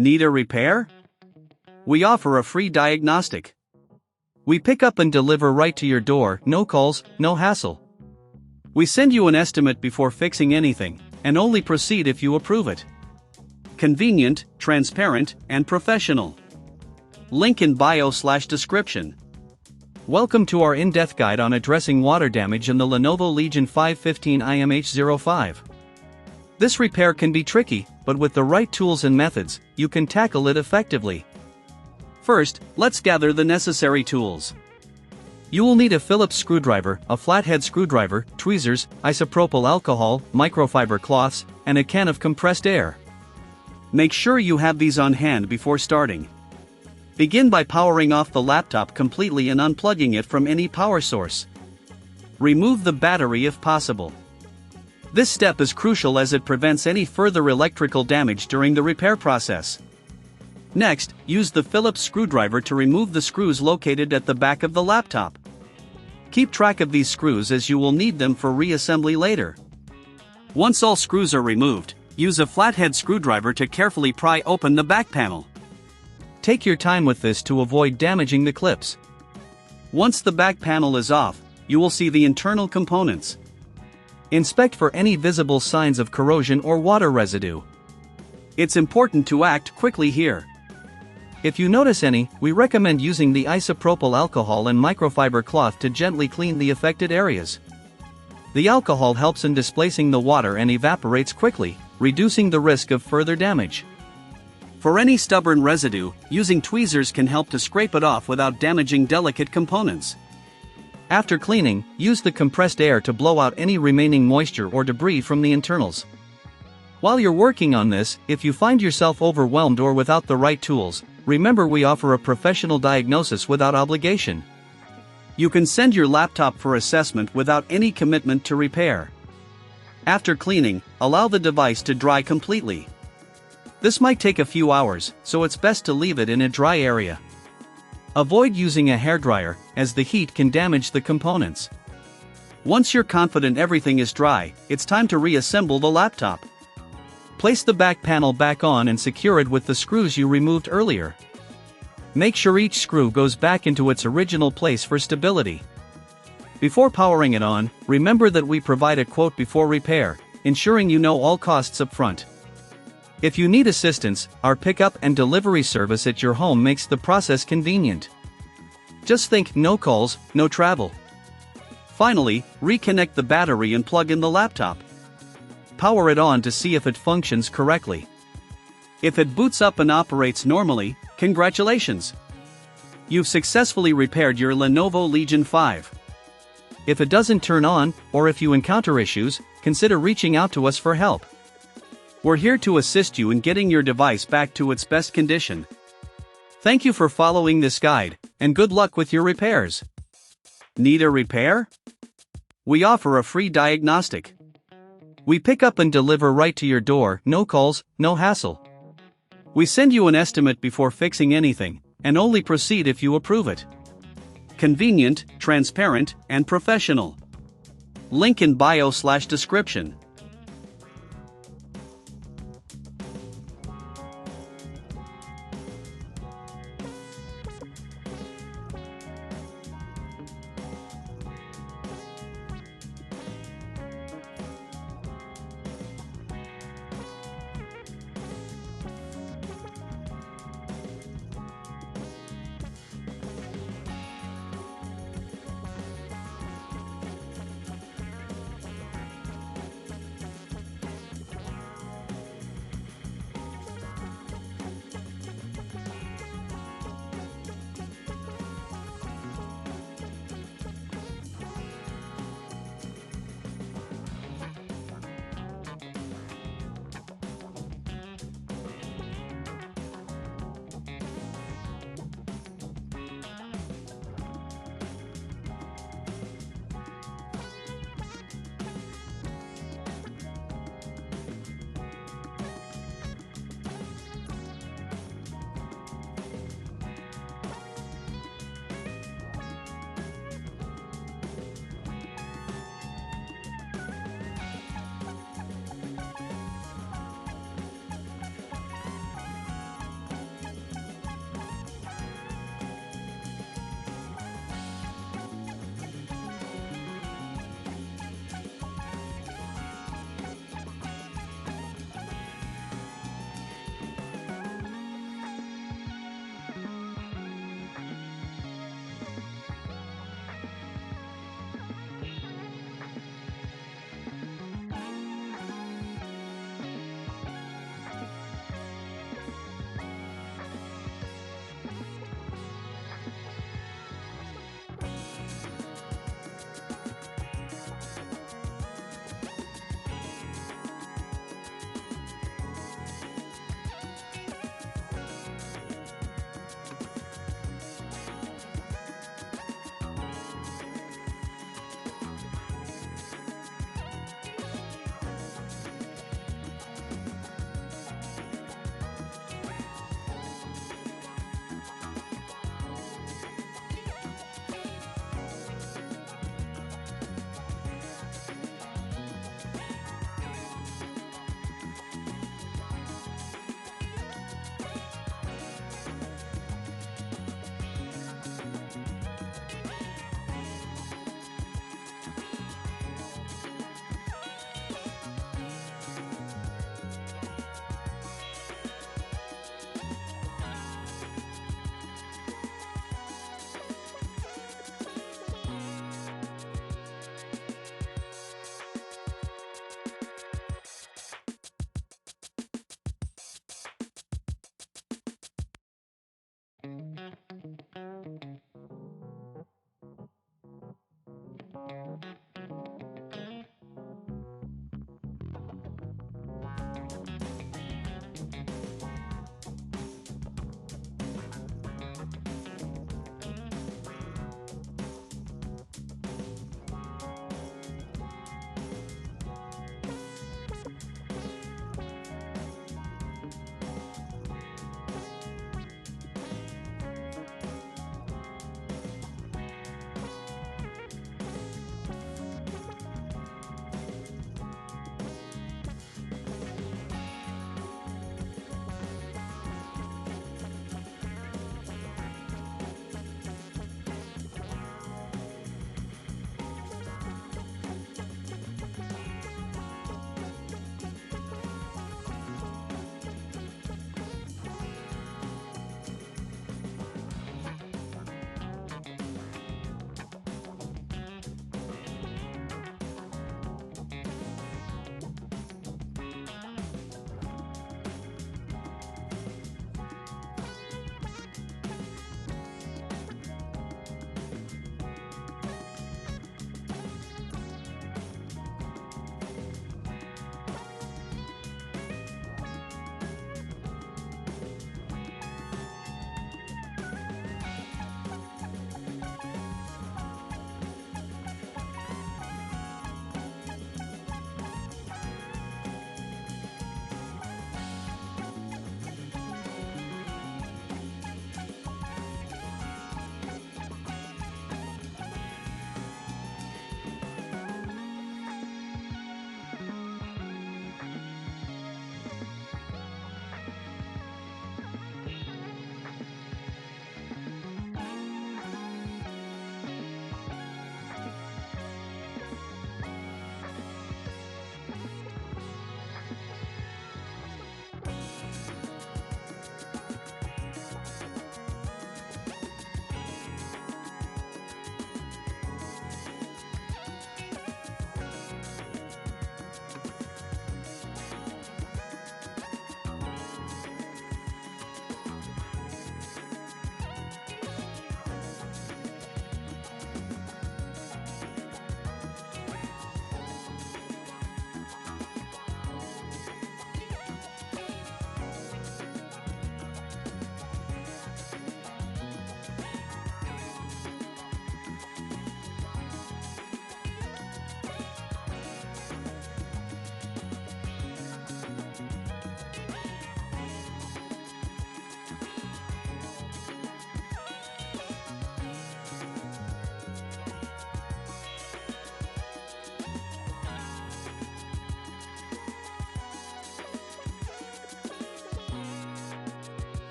Need a repair? We offer a free diagnostic. We pick up and deliver right to your door, no calls, no hassle. We send you an estimate before fixing anything, and only proceed if you approve it. Convenient, transparent, and professional. Link in bio/description. Welcome to our in-depth guide on addressing water damage in the Lenovo Legion 515 IMH05. This repair can be tricky, but with the right tools and methods, you can tackle it effectively. First, let's gather the necessary tools. You will need a Phillips screwdriver, a flathead screwdriver, tweezers, isopropyl alcohol, microfiber cloths, and a can of compressed air. Make sure you have these on hand before starting. Begin by powering off the laptop completely and unplugging it from any power source. Remove the battery if possible. This step is crucial as it prevents any further electrical damage during the repair process. Next, use the Phillips screwdriver to remove the screws located at the back of the laptop. Keep track of these screws as you will need them for reassembly later. Once all screws are removed, use a flathead screwdriver to carefully pry open the back panel. Take your time with this to avoid damaging the clips. Once the back panel is off, you will see the internal components. Inspect for any visible signs of corrosion or water residue. It's important to act quickly here. If you notice any, we recommend using the isopropyl alcohol and microfiber cloth to gently clean the affected areas. The alcohol helps in displacing the water and evaporates quickly, reducing the risk of further damage. For any stubborn residue, using tweezers can help to scrape it off without damaging delicate components. After cleaning, use the compressed air to blow out any remaining moisture or debris from the internals. While you're working on this, if you find yourself overwhelmed or without the right tools, remember we offer a professional diagnosis without obligation. You can send your laptop for assessment without any commitment to repair. After cleaning, allow the device to dry completely. This might take a few hours, so it's best to leave it in a dry area. Avoid using a hairdryer, as the heat can damage the components. Once you're confident everything is dry, it's time to reassemble the laptop. Place the back panel back on and secure it with the screws you removed earlier. Make sure each screw goes back into its original place for stability. Before powering it on, remember that we provide a quote before repair, ensuring you know all costs up front. If you need assistance, our pickup and delivery service at your home makes the process convenient. Just think, no calls, no travel. Finally, reconnect the battery and plug in the laptop. Power it on to see if it functions correctly. If it boots up and operates normally, congratulations! You've successfully repaired your Lenovo Legion 5. If it doesn't turn on, or if you encounter issues, consider reaching out to us for help. We're here to assist you in getting your device back to its best condition. Thank you for following this guide, and good luck with your repairs. Need a repair? We offer a free diagnostic. We pick up and deliver right to your door, no calls, no hassle. We send you an estimate before fixing anything, and only proceed if you approve it. Convenient, transparent, and professional. Link in bio/description.